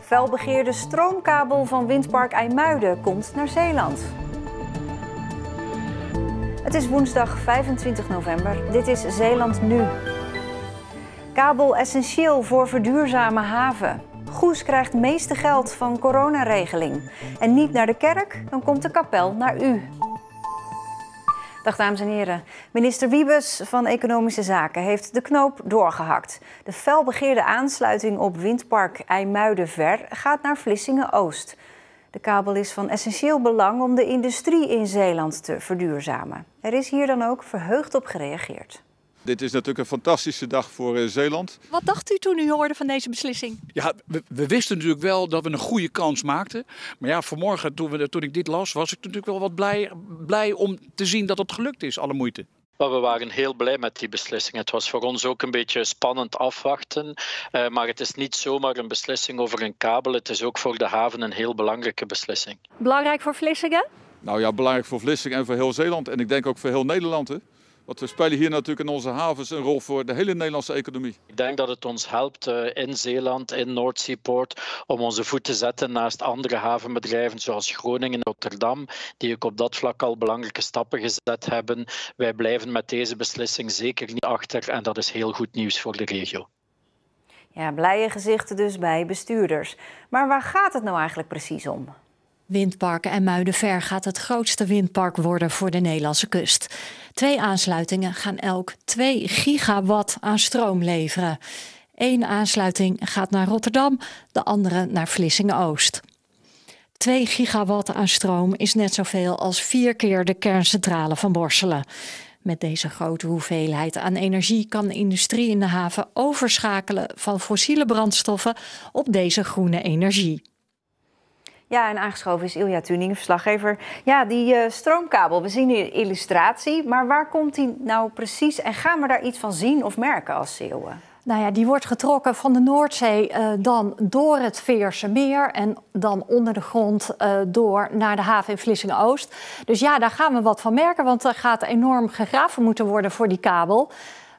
Felbegeerde stroomkabel van windpark IJmuiden komt naar Zeeland. Het is woensdag 25 november. Dit is Zeeland Nu. Kabel essentieel voor verduurzame haven. Goes krijgt meeste geld van coronaregeling. En niet naar de kerk, dan komt de kapel naar u. Dag dames en heren. Minister Wiebes van Economische Zaken heeft de knoop doorgehakt. De felbegeerde aansluiting op windpark IJmuiden-Ver gaat naar Vlissingen-Oost. De kabel is van essentieel belang om de industrie in Zeeland te verduurzamen. Er is hier dan ook verheugd op gereageerd. Dit is natuurlijk een fantastische dag voor Zeeland. Wat dacht u toen u hoorde van deze beslissing? Ja, we wisten natuurlijk wel dat we een goede kans maakten. Maar ja, vanmorgen toen ik dit las, was ik natuurlijk wel wat blij om te zien dat het gelukt is, alle moeite. Maar we waren heel blij met die beslissing. Het was voor ons ook een beetje spannend afwachten. Maar het is niet zomaar een beslissing over een kabel. Het is ook voor de haven een heel belangrijke beslissing. Belangrijk voor Vlissingen? Nou ja, belangrijk voor Vlissingen en voor heel Zeeland. En ik denk ook voor heel Nederland. Hè? Want we spelen hier natuurlijk in onze havens een rol voor de hele Nederlandse economie. Ik denk dat het ons helpt in Zeeland, in Noordzeepoort, om onze voet te zetten naast andere havenbedrijven zoals Groningen en Rotterdam, die ook op dat vlak al belangrijke stappen gezet hebben. Wij blijven met deze beslissing zeker niet achter en dat is heel goed nieuws voor de regio. Ja, blije gezichten dus bij bestuurders. Maar waar gaat het nou eigenlijk precies om? Windpark IJmuiden-Ver gaat het grootste windpark worden voor de Nederlandse kust. 2 aansluitingen gaan elk 2 gigawatt aan stroom leveren. 1 aansluiting gaat naar Rotterdam, de andere naar Vlissingen-Oost. 2 gigawatt aan stroom is net zoveel als 4 keer de kerncentrale van Borselen. Met deze grote hoeveelheid aan energie kan de industrie in de haven overschakelen van fossiele brandstoffen op deze groene energie. Ja, en aangeschoven is Ilja Tuning, verslaggever. Ja, die stroomkabel, we zien hier een illustratie. Maar waar komt die nou precies en gaan we daar iets van zien of merken als Zeeuwen? Nou ja, die wordt getrokken van de Noordzee dan door het Veerse Meer en dan onder de grond door naar de haven in Vlissingen-Oost. Dus ja, daar gaan we wat van merken, want er gaat enorm gegraven moeten worden voor die kabel.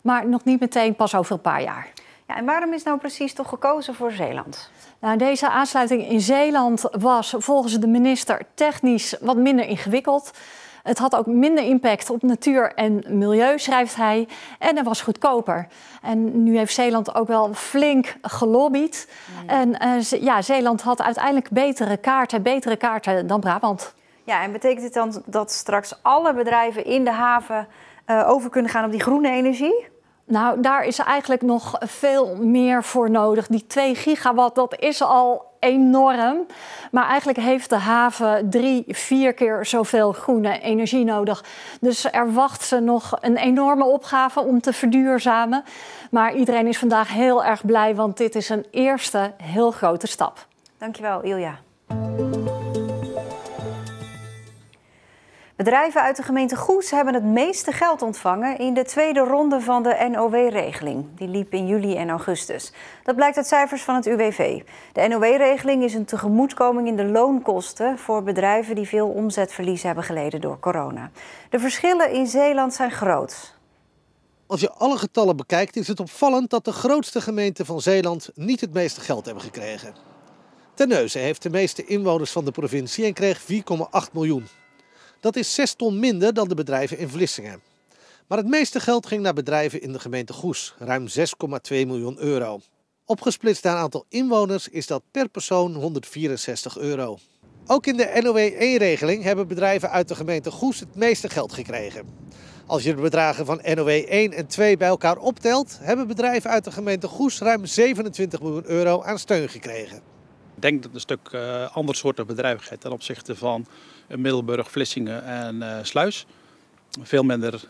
Maar nog niet meteen, pas over een paar jaar. Ja, en waarom is nou precies toch gekozen voor Zeeland? Nou, deze aansluiting in Zeeland was volgens de minister technisch wat minder ingewikkeld. Het had ook minder impact op natuur en milieu, schrijft hij. En het was goedkoper. En nu heeft Zeeland ook wel flink gelobbyd. En Zeeland had uiteindelijk betere kaarten dan Brabant. Ja, en betekent dit dan dat straks alle bedrijven in de haven over kunnen gaan op die groene energie? Nou, daar is eigenlijk nog veel meer voor nodig. Die 2 gigawatt, dat is al enorm. Maar eigenlijk heeft de haven 3-4 keer zoveel groene energie nodig. Dus er wacht ze nog een enorme opgave om te verduurzamen. Maar iedereen is vandaag heel erg blij, want dit is een eerste heel grote stap. Dankjewel, Ilja. Bedrijven uit de gemeente Goes hebben het meeste geld ontvangen in de tweede ronde van de NOW-regeling. Die liep in juli en augustus. Dat blijkt uit cijfers van het UWV. De NOW-regeling is een tegemoetkoming in de loonkosten voor bedrijven die veel omzetverlies hebben geleden door corona. De verschillen in Zeeland zijn groot. Als je alle getallen bekijkt, is het opvallend dat de grootste gemeenten van Zeeland niet het meeste geld hebben gekregen. Terneuzen heeft de meeste inwoners van de provincie en kreeg 4,8 miljoen. Dat is 6 ton minder dan de bedrijven in Vlissingen. Maar het meeste geld ging naar bedrijven in de gemeente Goes, ruim 6,2 miljoen euro. Opgesplitst naar aantal inwoners is dat per persoon 164 euro. Ook in de NOW-1-regeling hebben bedrijven uit de gemeente Goes het meeste geld gekregen. Als je de bedragen van NOW 1 en 2 bij elkaar optelt, hebben bedrijven uit de gemeente Goes ruim 27 miljoen euro aan steun gekregen. Ik denk dat het een stuk ander soort bedrijvigheid ten opzichte van Middelburg, Vlissingen en Sluis. Veel minder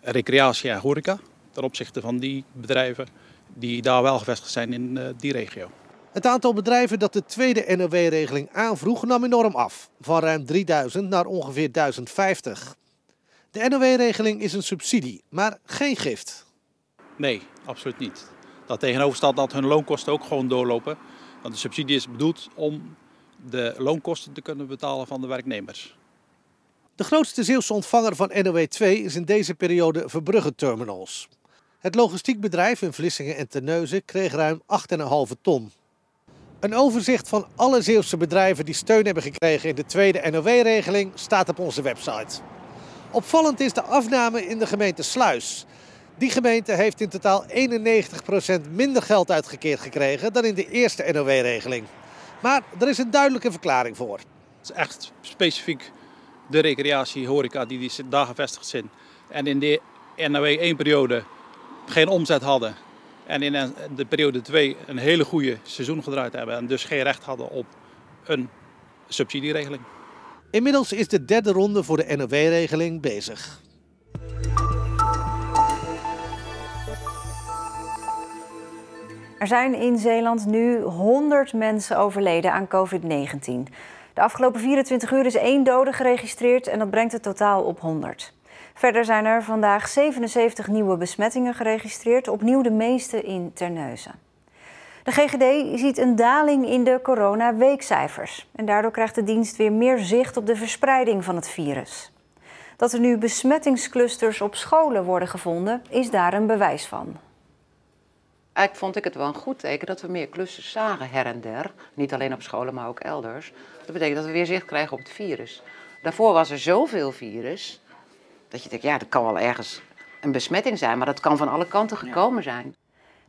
recreatie en horeca ten opzichte van die bedrijven die daar wel gevestigd zijn in die regio. Het aantal bedrijven dat de tweede NOW-regeling aanvroeg nam enorm af. Van ruim 3000 naar ongeveer 1050. De NOW-regeling is een subsidie, maar geen gift. Nee, absoluut niet. Dat tegenover staat dat hun loonkosten ook gewoon doorlopen. Want de subsidie is bedoeld om de loonkosten te kunnen betalen van de werknemers. De grootste Zeeuwse ontvanger van NOW 2 is in deze periode Verbrugge Terminals. Het logistiekbedrijf in Vlissingen en Terneuzen kreeg ruim 8,5 ton. Een overzicht van alle Zeeuwse bedrijven die steun hebben gekregen in de tweede NOW-regeling staat op onze website. Opvallend is de afname in de gemeente Sluis. Die gemeente heeft in totaal 91% minder geld uitgekeerd gekregen dan in de eerste NOW-regeling. Maar er is een duidelijke verklaring voor. Het is echt specifiek de recreatie, horeca die daar gevestigd zijn. En in de NOW 1-periode geen omzet hadden. En in de periode 2 een hele goede seizoen gedraaid hebben. En dus geen recht hadden op een subsidieregeling. Inmiddels is de derde ronde voor de NOW-regeling bezig. Er zijn in Zeeland nu 100 mensen overleden aan COVID-19. De afgelopen 24 uur is 1 dode geregistreerd en dat brengt het totaal op 100. Verder zijn er vandaag 77 nieuwe besmettingen geregistreerd, opnieuw de meeste in Terneuzen. De GGD ziet een daling in de corona-weekcijfers. En daardoor krijgt de dienst weer meer zicht op de verspreiding van het virus. Dat er nu besmettingsclusters op scholen worden gevonden, is daar een bewijs van. Eigenlijk vond ik het wel een goed teken dat we meer clusters zagen her en der. Niet alleen op scholen, maar ook elders. Dat betekent dat we weer zicht krijgen op het virus. Daarvoor was er zoveel virus, dat je denkt, ja, dat kan wel ergens een besmetting zijn, maar dat kan van alle kanten gekomen zijn.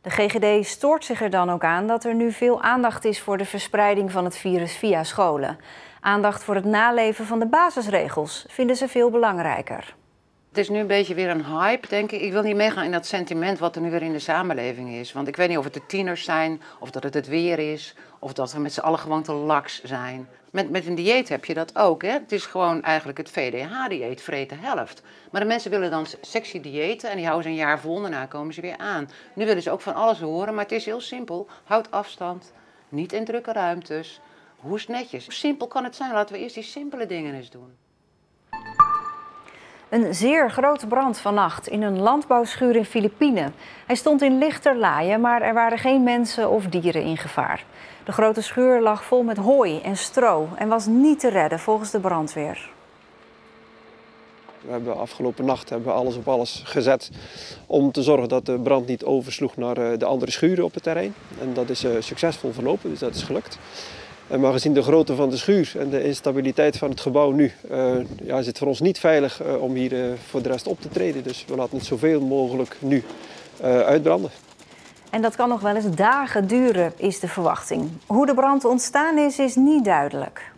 De GGD stoort zich er dan ook aan dat er nu veel aandacht is voor de verspreiding van het virus via scholen. Aandacht voor het naleven van de basisregels vinden ze veel belangrijker. Het is nu een beetje weer een hype, denk ik. Ik wil niet meegaan in dat sentiment wat er nu weer in de samenleving is. Want ik weet niet of het de tieners zijn, of dat het weer is, of dat we met z'n allen gewoon te laks zijn. Met een dieet heb je dat ook. Hè? Het is gewoon eigenlijk het VDH-dieet, vreet de helft. Maar de mensen willen dan sexy diëten en die houden ze een jaar vol en daarna komen ze weer aan. Nu willen ze ook van alles horen, maar het is heel simpel. Houd afstand, niet in drukke ruimtes, hoest netjes. Hoe simpel kan het zijn? Laten we eerst die simpele dingen eens doen. Een zeer grote brand vannacht in een landbouwschuur in Filipijnen. Hij stond in lichterlaaien, maar er waren geen mensen of dieren in gevaar. De grote schuur lag vol met hooi en stro en was niet te redden volgens de brandweer. We hebben afgelopen nacht alles op alles gezet om te zorgen dat de brand niet oversloeg naar de andere schuren op het terrein. En dat is succesvol verlopen, dus dat is gelukt. Maar gezien de grootte van de schuur en de instabiliteit van het gebouw nu, is het voor ons niet veilig om hier voor de rest op te treden. Dus we laten het zoveel mogelijk nu uitbranden. En dat kan nog wel eens dagen duren, is de verwachting. Hoe de brand ontstaan is niet duidelijk.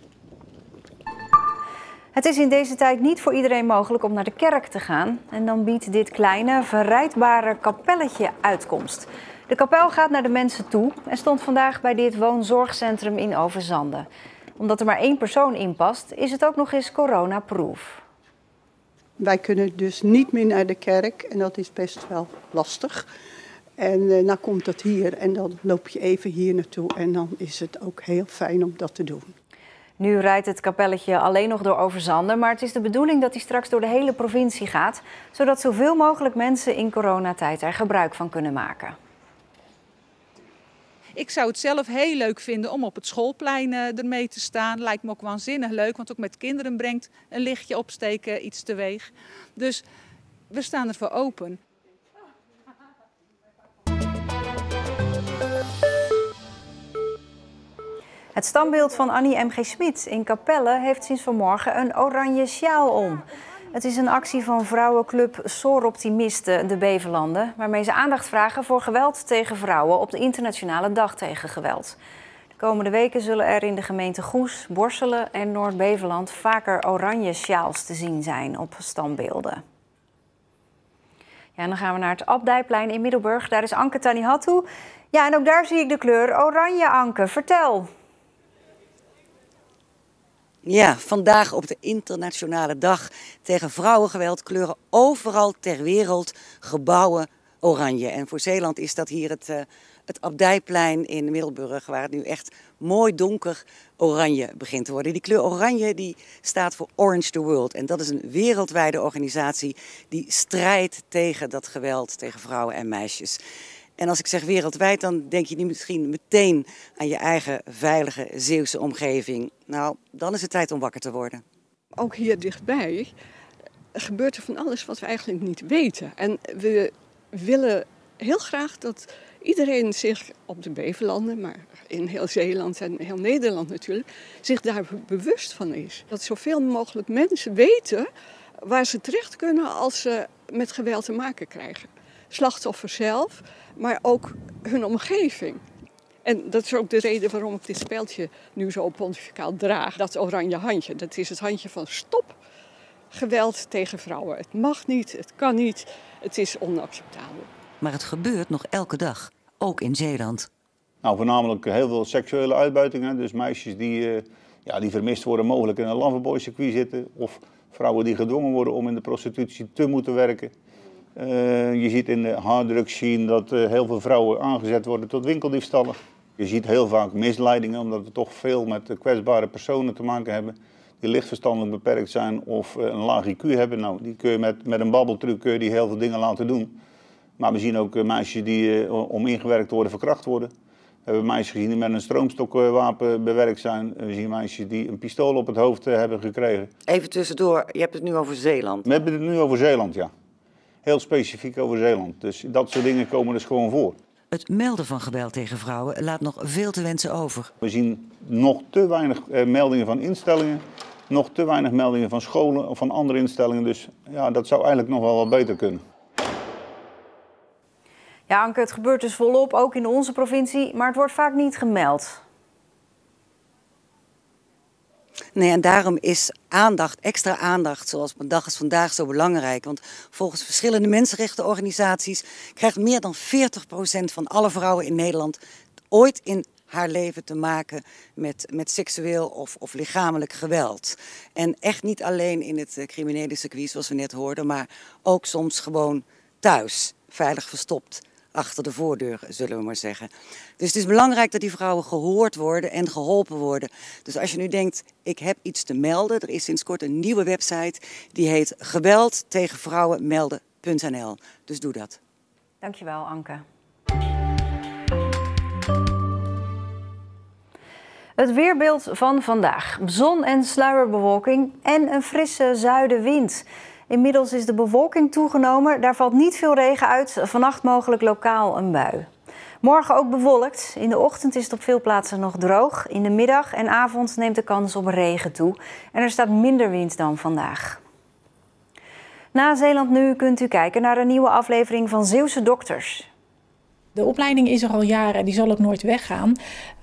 Het is in deze tijd niet voor iedereen mogelijk om naar de kerk te gaan. En dan biedt dit kleine, verrijdbare kapelletje uitkomst. De kapel gaat naar de mensen toe en stond vandaag bij dit woonzorgcentrum in Overzande. Omdat er maar 1 persoon in past, is het ook nog eens coronaproof. Wij kunnen dus niet meer naar de kerk en dat is best wel lastig. En dan komt dat hier en dan loop je even hier naartoe en dan is het ook heel fijn om dat te doen. Nu rijdt het kapelletje alleen nog door Overzande, maar het is de bedoeling dat hij straks door de hele provincie gaat, zodat zoveel mogelijk mensen in coronatijd er gebruik van kunnen maken. Ik zou het zelf heel leuk vinden om op het schoolplein ermee te staan. Lijkt me ook waanzinnig leuk, want ook met kinderen brengt een lichtje opsteken iets teweeg. Dus we staan ervoor open. Het standbeeld van Annie M.G. Schmid in Capelle heeft sinds vanmorgen een oranje sjaal om. Het is een actie van vrouwenclub Sooroptimisten de Beverlanden, waarmee ze aandacht vragen voor geweld tegen vrouwen op de Internationale Dag tegen Geweld. De komende weken zullen er in de gemeente Goes, Borselen en Noord-Beverland vaker oranje sjaals te zien zijn op standbeelden. Ja, en dan gaan we naar het Abdijplein in Middelburg. Daar is Anke Tanihattu. Ja, en ook daar zie ik de kleur oranje, Anke. Vertel. Ja, vandaag op de Internationale Dag tegen Vrouwengeweld kleuren overal ter wereld gebouwen oranje. En voor Zeeland is dat hier het Abdijplein in Middelburg, waar het nu echt mooi donker oranje begint te worden. Die kleur oranje die staat voor Orange the World. En dat is een wereldwijde organisatie die strijdt tegen dat geweld tegen vrouwen en meisjes. En als ik zeg wereldwijd, dan denk je niet misschien meteen aan je eigen veilige Zeeuwse omgeving. Nou, dan is het tijd om wakker te worden. Ook hier dichtbij gebeurt er van alles wat we eigenlijk niet weten. En we willen heel graag dat iedereen zich op de Beverlanden, maar in heel Zeeland en heel Nederland natuurlijk, zich daar bewust van is. Dat zoveel mogelijk mensen weten waar ze terecht kunnen als ze met geweld te maken krijgen. Slachtoffers zelf, maar ook hun omgeving. En dat is ook de reden waarom ik dit speldje nu zo pontificaal draag. Dat oranje handje, dat is het handje van stop geweld tegen vrouwen. Het mag niet, het kan niet, het is onacceptabel. Maar het gebeurt nog elke dag, ook in Zeeland. Nou, voornamelijk heel veel seksuele uitbuitingen. Dus meisjes die vermist worden, mogelijk in een loverboy-circuit zitten. Of vrouwen die gedwongen worden om in de prostitutie te moeten werken. Je ziet in de harddrugscene dat heel veel vrouwen aangezet worden tot winkeldiefstallen. Je ziet heel vaak misleidingen, omdat we toch veel met kwetsbare personen te maken hebben. Die licht verstandelijk beperkt zijn of een laag IQ hebben. Nou, die kun je met een babbeltruc die heel veel dingen laten doen. Maar we zien ook meisjes die om ingewerkt worden, verkracht worden. We hebben meisjes gezien die met een stroomstokwapen bewerkt zijn. We zien meisjes die een pistool op het hoofd hebben gekregen. Even tussendoor, je hebt het nu over Zeeland. We hebben het nu over Zeeland, ja. Heel specifiek over Zeeland. Dus dat soort dingen komen dus gewoon voor. Het melden van geweld tegen vrouwen laat nog veel te wensen over. We zien nog te weinig meldingen van instellingen. Nog te weinig meldingen van scholen of van andere instellingen. Dus ja, dat zou eigenlijk nog wel wat beter kunnen. Ja, Anke, het gebeurt dus volop, ook in onze provincie, maar het wordt vaak niet gemeld. Nee, en daarom is aandacht, extra aandacht, zoals op een dag als vandaag, zo belangrijk. Want volgens verschillende mensenrechtenorganisaties krijgt meer dan 40% van alle vrouwen in Nederland ooit in haar leven te maken met seksueel of lichamelijk geweld. En echt niet alleen in het criminele circuit, zoals we net hoorden, maar ook soms gewoon thuis, veilig verstopt. Achter de voordeur, zullen we maar zeggen. Dus het is belangrijk dat die vrouwen gehoord worden en geholpen worden. Dus als je nu denkt, ik heb iets te melden, er is sinds kort een nieuwe website. Die heet geweldtegenvrouwenmelden.nl. Dus doe dat. Dankjewel, Anke. Het weerbeeld van vandaag. Zon en sluierbewolking en een frisse zuidenwind. Inmiddels is de bewolking toegenomen. Daar valt niet veel regen uit. Vannacht mogelijk lokaal een bui. Morgen ook bewolkt. In de ochtend is het op veel plaatsen nog droog. In de middag en avond neemt de kans op regen toe. En er staat minder wind dan vandaag. Na Zeeland Nu kunt u kijken naar een nieuwe aflevering van Zeeuwse Dokters. De opleiding is er al jaren en die zal ook nooit weggaan.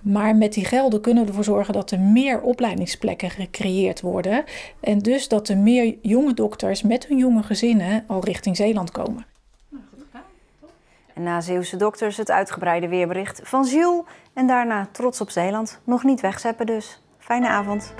Maar met die gelden kunnen we ervoor zorgen dat er meer opleidingsplekken gecreëerd worden. En dus dat er meer jonge dokters met hun jonge gezinnen al richting Zeeland komen. En na Zeeuwse Dokters het uitgebreide weerbericht van Jules. En daarna Trots op Zeeland. Nog niet wegzeppen dus. Fijne avond.